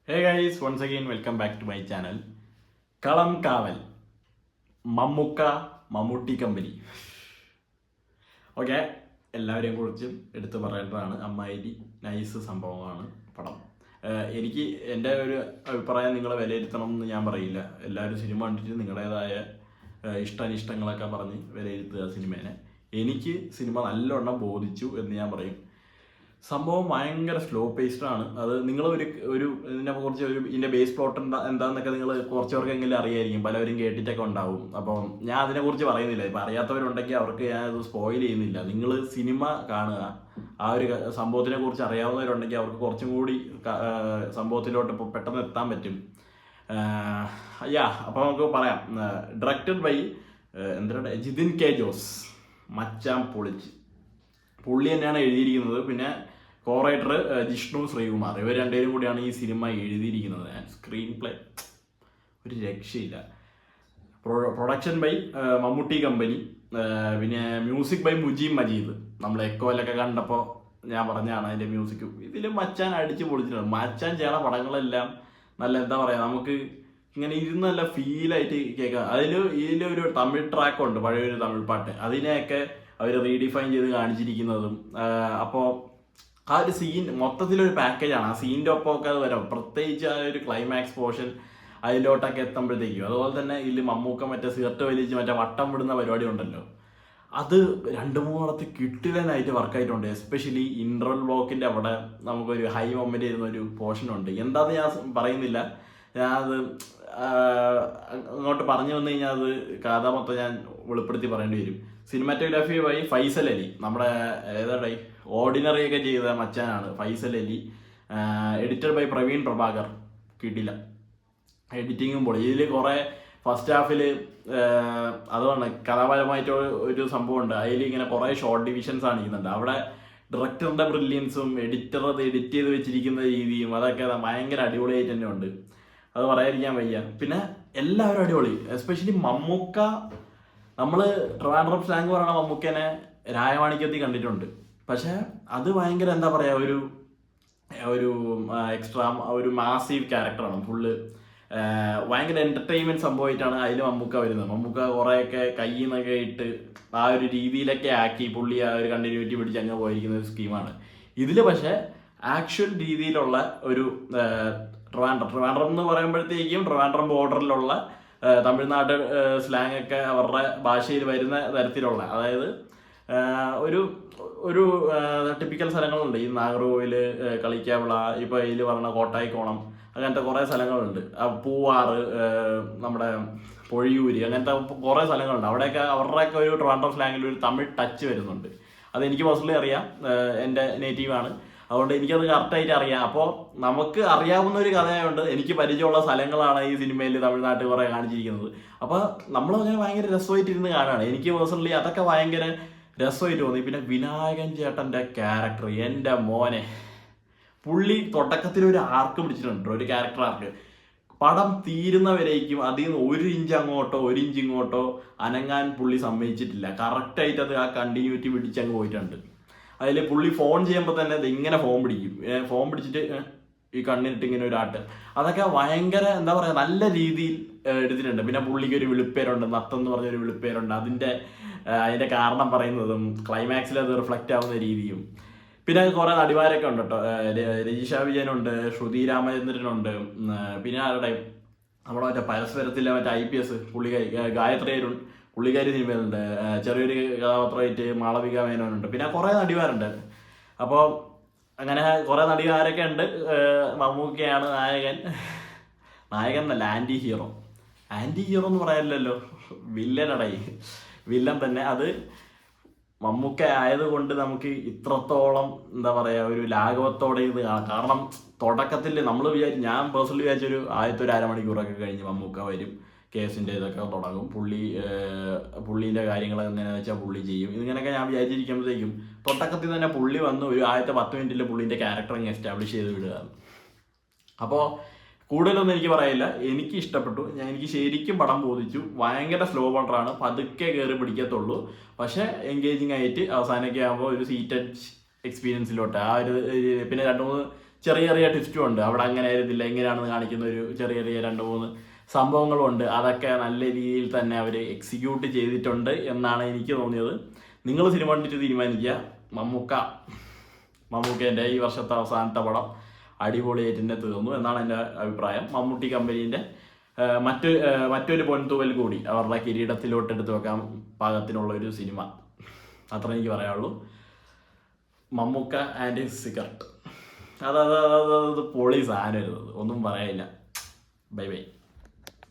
Hey guys, once again welcome back to my channel. കളം കാവൽ Mammukka Mammootty company. Okay, എല്ലാവരെയും കുറിച്ചും എടുത്തു പറയേണ്ടതാണ്. അമ്മായിരി നൈസ് സംഭവമാണ് പടം. എനിക്ക് എൻ്റെ ഒരു അഭിപ്രായം നിങ്ങളെ വിലയിരുത്തണം എന്ന് ഞാൻ പറയില്ല. എല്ലാവരും സിനിമ കണ്ടിട്ട് നിങ്ങളുടേതായ ഇഷ്ടാനിഷ്ടങ്ങളൊക്കെ പറഞ്ഞ് വിലയിരുത്തുക സിനിമേനെ. എനിക്ക് സിനിമ നല്ലോണം ബോധിച്ചു എന്ന് ഞാൻ പറയും. സംഭവം ഭയങ്കര സ്ലോ പേസ്ഡ് ആണ്. അത് നിങ്ങൾ ഒരു ഇതിനെ കുറിച്ച് ഇതിന്റെ ബേസ് പ്ലോട്ട് എന്താന്നൊക്കെ നിങ്ങൾ കുറച്ചവർക്കെങ്കിലും അറിയായിരിക്കും, പലവരും കേട്ടിട്ടൊക്കെ ഉണ്ടാവും. അപ്പോൾ ഞാൻ അതിനെക്കുറിച്ച് പറയുന്നില്ല. ഇപ്പം അറിയാത്തവരുണ്ടെങ്കിൽ അവർക്ക് ഞാൻ അത് സ്പോയിൽ ചെയ്യുന്നില്ല. നിങ്ങൾ സിനിമ കാണുക. ആ ഒരു സംഭവത്തിനെ കുറിച്ച് അറിയാവുന്നവരുണ്ടെങ്കിൽ അവർക്ക് കുറച്ചും കൂടി സംഭവത്തിലോട്ട് ഇപ്പോൾ പെട്ടെന്ന് എത്താൻ പറ്റും. അപ്പോൾ നമുക്ക് പറയാം. Directed by Jithin K Jose, മച്ചാൻ പൊളിച്ച്. പുള്ളി തന്നെയാണ് എഴുതിയിരിക്കുന്നത്. പിന്നെ കോറൈറ്റർ ജിഷ്ണു ശ്രീകുമാർ, ഇവർ രണ്ടുപേരും കൂടിയാണ് ഈ സിനിമ എഴുതിയിരിക്കുന്നത്. സ്ക്രീൻ പ്ലേ ഒരു രക്ഷയില്ല. Production by Mammootty company. പിന്നെ മ്യൂസിക് ബൈ മുജീബ് മജീദ്. നമ്മൾ എക്കോയിലൊക്കെ കണ്ടപ്പോൾ ഞാൻ പറഞ്ഞതാണ് അതിൻ്റെ മ്യൂസിക്. ഇതിൽ മച്ചാൻ അടിച്ച് പൊളിച്ചിട്ടുണ്ട്. മച്ചാൻ ചെയ്യണ പടങ്ങളെല്ലാം നല്ല എന്താ പറയുക, നമുക്ക് ഇങ്ങനെ ഇരുന്ന് നല്ല ഫീലായിട്ട് കേൾക്കാം. ഇതിലൊരു തമിഴ് ട്രാക്കുണ്ട്, പഴയൊരു തമിഴ് പാട്ട്. അതിനെയൊക്കെ അവർ റീഡിഫൈൻ ചെയ്ത് കാണിച്ചിരിക്കുന്നതും. അപ്പോൾ ആ ഒരു സീൻ മൊത്തത്തിലൊരു പാക്കേജാണ്. ആ സീനിൻ്റെ ഒപ്പമൊക്കെ അത് വരാം. പ്രത്യേകിച്ച് ആ ഒരു ക്ലൈമാക്സ് പോർഷൻ അതിലോട്ടൊക്കെ എത്തുമ്പോഴത്തേക്കും. അതുപോലെ തന്നെ ഇതിൽ മമ്മൂക്ക മറ്റേ സിഗരറ്റ് വലിച്ച് മറ്റേ വട്ടം വിടുന്ന പരിപാടി ഉണ്ടല്ലോ, അത് 2-3 കിട്ടിലനായിട്ട് വർക്കായിട്ടുണ്ട്. എസ്പെഷ്യലി ഇൻട്രവൽ ബ്ലോക്കിൻ്റെ അവിടെ നമുക്കൊരു ഹൈ മൊമെൻ്റ് ചെയ്യുന്ന ഒരു പോർഷനുണ്ട്. എന്താണെന്ന് ഞാൻ പറയുന്നില്ല. ഞാനത് അങ്ങോട്ട് പറഞ്ഞു വന്നു കഴിഞ്ഞാൽ അത് കഥ മൊത്തം ഞാൻ വെളിപ്പെടുത്തി പറയേണ്ടി വരും. സിനിമാറ്റോഗ്രാഫി ബൈ ഫൈസൽ അലി, നമ്മുടെ ഏതാ ഓർഡിനറി ഒക്കെ ചെയ്ത മച്ചാനാണ് ഫൈസൽ അലി. Editor by Praveen Prabhakar. കിട്ടില്ല എഡിറ്റിങ്ങും പൊളി. ഇതിൽ കുറേ ഫസ്റ്റ് ഹാഫിൽ അതുകൊണ്ട് കലാപരമായിട്ട് ഒരു സംഭവമുണ്ട്. അതിൽ ഇങ്ങനെ കുറേ ഷോർട്ട് ഡിവിഷൻസ് കാണിക്കുന്നുണ്ട്. അവിടെ ഡയറക്ടറിൻ്റെ ബ്രില്യൻസും എഡിറ്റർ അത് എഡിറ്റ് ചെയ്ത് വെച്ചിരിക്കുന്ന രീതിയും അതൊക്കെ ഭയങ്കര അടിപൊളിയായിട്ട് തന്നെ ഉണ്ട്. അത് പറയാതിരിക്കാൻ വയ്യ. പിന്നെ എല്ലാവരും അടിപൊളി. എസ്പെഷ്യലി മമ്മൂക്ക. നമ്മൾ ട്രിവാൻഡ്രം സ്ലാങ് പറയുന്ന മമ്മൂക്കനെ രായമാണിക്യത്തിൽ കണ്ടിട്ടുണ്ട്. പക്ഷേ അത് ഭയങ്കര എന്താ പറയുക, ഒരു എക്സ്ട്രാ ഒരു മാസീവ് ക്യാരക്ടറാണ്. ഫുള്ള് ഭയങ്കര എൻ്റർടൈൻമെൻറ്റ് സംഭവമായിട്ടാണ് അതിൽ മമ്മൂക്ക വരുന്നത്. മമ്മൂക്ക കുറേയൊക്കെ കയ്യിൽ നിന്നൊക്കെ ഇട്ട് ആ ഒരു രീതിയിലൊക്കെ ആക്കി പുള്ളി ആ ഒരു കണ്ടിന്യൂറ്റി പിടിച്ച് അങ്ങ് പോയിരിക്കുന്ന ഒരു സ്കീമാണ്. ഇതിൽ പക്ഷേ ആക്ച്വൽ രീതിയിലുള്ള ഒരു ട്രിവാൻഡ്രം എന്ന് പറയുമ്പോഴത്തേക്കും ട്രിവാൻഡ്രം ബോർഡറിലുള്ള തമിഴ്നാട് സ്ലാങ് ഒക്കെ അവരുടെ ഭാഷയിൽ വരുന്ന തരത്തിലുള്ള, അതായത് ഒരു ടിപ്പിക്കൽ സ്ഥലങ്ങളുണ്ട്. ഈ നാഗർകോവിൽ, കളിക്കാവിള, ഇപ്പോൾ ഇതിൽ പറഞ്ഞ കോട്ടായിക്കോണം, അങ്ങനത്തെ കുറേ സ്ഥലങ്ങളുണ്ട്. പൂവാറ്, നമ്മുടെ പൊഴിയൂര്, അങ്ങനത്തെ കുറേ സ്ഥലങ്ങളുണ്ട്. അവിടെയൊക്കെ അവരുടെയൊക്കെ ഒരു ട്രിവാൻഡ്രം സ്ലാങ്ങിൽ ഒരു തമിഴ് ടച്ച് വരുന്നുണ്ട്. അതെനിക്ക് പേഴ്സണലി അറിയാം. എൻ്റെ നേറ്റീവാണ്, അതുകൊണ്ട് എനിക്കത് കറക്റ്റായിട്ട് അറിയാം. അപ്പോൾ നമുക്ക് അറിയാവുന്ന ഒരു കഥയായതുകൊണ്ട് എനിക്ക് പരിചയമുള്ള സ്ഥലങ്ങളാണ് ഈ സിനിമയിൽ തമിഴ്നാട്ടിൽ കുറേ കാണിച്ചിരിക്കുന്നത്. അപ്പോൾ നമ്മളങ്ങനെ ഭയങ്കര രസമായിട്ട് ഇരുന്ന് കാണുകയാണ്. എനിക്ക് പേഴ്സണലി അതൊക്കെ ഭയങ്കര രസമായിട്ട് തോന്നി. പിന്നെ വിനായകൻ ചേട്ടൻ്റെ ക്യാരക്ടർ, എൻ്റെ മോനെ, പുള്ളി തുടക്കത്തിൽ ഒരു ആർക്ക് പിടിച്ചിട്ടുണ്ട്, ഒരു ക്യാരക്ടർ ആർക്ക്. പടം തീരുന്നവരേക്കും അതിൽ നിന്ന് 1 ഇഞ്ച് അങ്ങോട്ടോ 1 ഇഞ്ച് ഇങ്ങോട്ടോ അനങ്ങാൻ പുള്ളി സമ്മതിച്ചിട്ടില്ല. കറക്റ്റായിട്ട് അത് ആ കണ്ടിന്യൂറ്റി പിടിച്ചങ്ങ് പോയിട്ടുണ്ട്. അതിൽ പുള്ളി ഫോൺ ചെയ്യുമ്പോൾ തന്നെ അത് ഇങ്ങനെ ഫോൺ പിടിക്കും. ഫോൺ പിടിച്ചിട്ട് ഈ കണ്ണിട്ട് ഇങ്ങനെ ഒരു ആട്ട്. അതൊക്കെ ഭയങ്കര എന്താ പറയുക, നല്ല രീതിയിൽ എടുത്തിട്ടുണ്ട്. പിന്നെ പുള്ളിക്ക് ഒരു വിളിപ്പേരുണ്ട്, നത്തെന്ന് പറഞ്ഞൊരു വിളിപ്പേരുണ്ട്. അതിൻ്റെ കാരണം പറയുന്നതും ക്ലൈമാക്സിൽ അത് റിഫ്ലക്റ്റ് ആവുന്ന രീതിയും. പിന്നെ കുറേ നടിമാരൊക്കെ ഉണ്ട് കേട്ടോ. രജിഷ വിജയനുണ്ട്, ശ്രുതി രാമചന്ദ്രനുണ്ട്. പിന്നെ ആരുടെ നമ്മുടെ മറ്റേ പരസ്പരത്തിലെ മറ്റേ IPS പുള്ളിക്കാരി ഗായത്രി അരുൺ, പുള്ളിക്കാരി സിനിമയിലുണ്ട്. ചെറിയൊരു കഥാപാത്രമായിട്ട് മാളവിക മേനോനുണ്ട്. പിന്നെ കുറേ നടിമാരുണ്ട്. അപ്പോൾ അങ്ങനെ കുറേ നടിമാരൊക്കെ ഉണ്ട്. മമ്മൂക്കയാണ് നായകൻ എന്നല്ല, ആൻറ്റി ഹീറോ എന്ന് പറയാനില്ലല്ലോ, വില്ലനടയി വില്ലൻ തന്നെ. അത് മമ്മൂക്ക ആയതുകൊണ്ട് നമുക്ക് ഇത്രത്തോളം എന്താ പറയുക, ഒരു ലാഘവത്തോടെ ഇത് കാണാം. കാരണം തുടക്കത്തിൽ നമ്മൾ ഞാൻ പേഴ്സണലി വിചാരിച്ചൊരു ആദ്യത്തെ ഒരു അരമണിക്കൂറൊക്കെ കഴിഞ്ഞ് മമ്മൂക്ക വരും, കേസിൻ്റെ ഇതൊക്കെ തുടങ്ങും, പുള്ളീൻ്റെ കാര്യങ്ങൾ എങ്ങനെയാണെന്ന് വെച്ചാൽ പുള്ളി ചെയ്യും. ഇതിങ്ങനെയൊക്കെ ഞാൻ വിചാരിച്ചിരിക്കുമ്പോഴത്തേക്കും തുടക്കത്തിൽ തന്നെ പുള്ളി വന്ന് ഒരു ആദ്യത്തെ 10 മിനിറ്റിൽ പുള്ളീൻ്റെ ക്യാരക്ടർ ഇങ്ങനെ എസ്റ്റാബ്ലിഷ് ചെയ്ത് വിടുക. അപ്പോൾ കൂടുതലൊന്നും എനിക്ക് പറയില്ല. എനിക്ക് ഇഷ്ടപ്പെട്ടു. എനിക്ക് ശരിക്കും പടം ബോധിച്ചു. ഭയങ്കര സ്ലോ ബട്ടറാണ്, പതുക്കെ കയറി പിടിക്കത്തുള്ളൂ. പക്ഷേ എൻഗേജിങ് ആയിട്ട് അവസാനമൊക്കെ ആകുമ്പോൾ ഒരു സീറ്റഡ് എക്സ്പീരിയൻസിലോട്ട് ആ ഒരു. പിന്നെ 2-3 ചെറിയ ചെറിയ ട്വിസ്റ്റും ഉണ്ട്. അവിടെ അങ്ങനെ ആയിരുന്നില്ല, എങ്ങനെയാണെന്ന് കാണിക്കുന്ന ഒരു ചെറിയ ചെറിയ 2-3 സംഭവങ്ങളുണ്ട്. അതൊക്കെ നല്ല രീതിയിൽ തന്നെ അവർ എക്സിക്യൂട്ട് ചെയ്തിട്ടുണ്ട് എന്നാണ് എനിക്ക് തോന്നിയത്. നിങ്ങൾ സിനിമ കണ്ടിട്ട് തീരുമാനിക്കുക. മമ്മൂക്കേൻ്റെ ഈ വർഷത്തെ അവസാനത്തെ പടം അടിപൊളിയായിട്ട് തന്നെ തീർന്നു എന്നാണ് എൻ്റെ അഭിപ്രായം. മമ്മൂട്ടി കമ്പനീൻ്റെ മറ്റൊരു പൊൻതൂവൽ കൂടി അവരുടെ കിരീടത്തിലോട്ട് എടുത്ത് വെക്കാൻ പാകത്തിനുള്ള ഒരു സിനിമ, അത്ര എനിക്ക് പറയാനുള്ളൂ. മമ്മൂക്ക ആൻഡ് സിഗരറ്റ്, അത് പൊളി സാധനം, ഒന്നും പറയാനില്ല. Bye bye.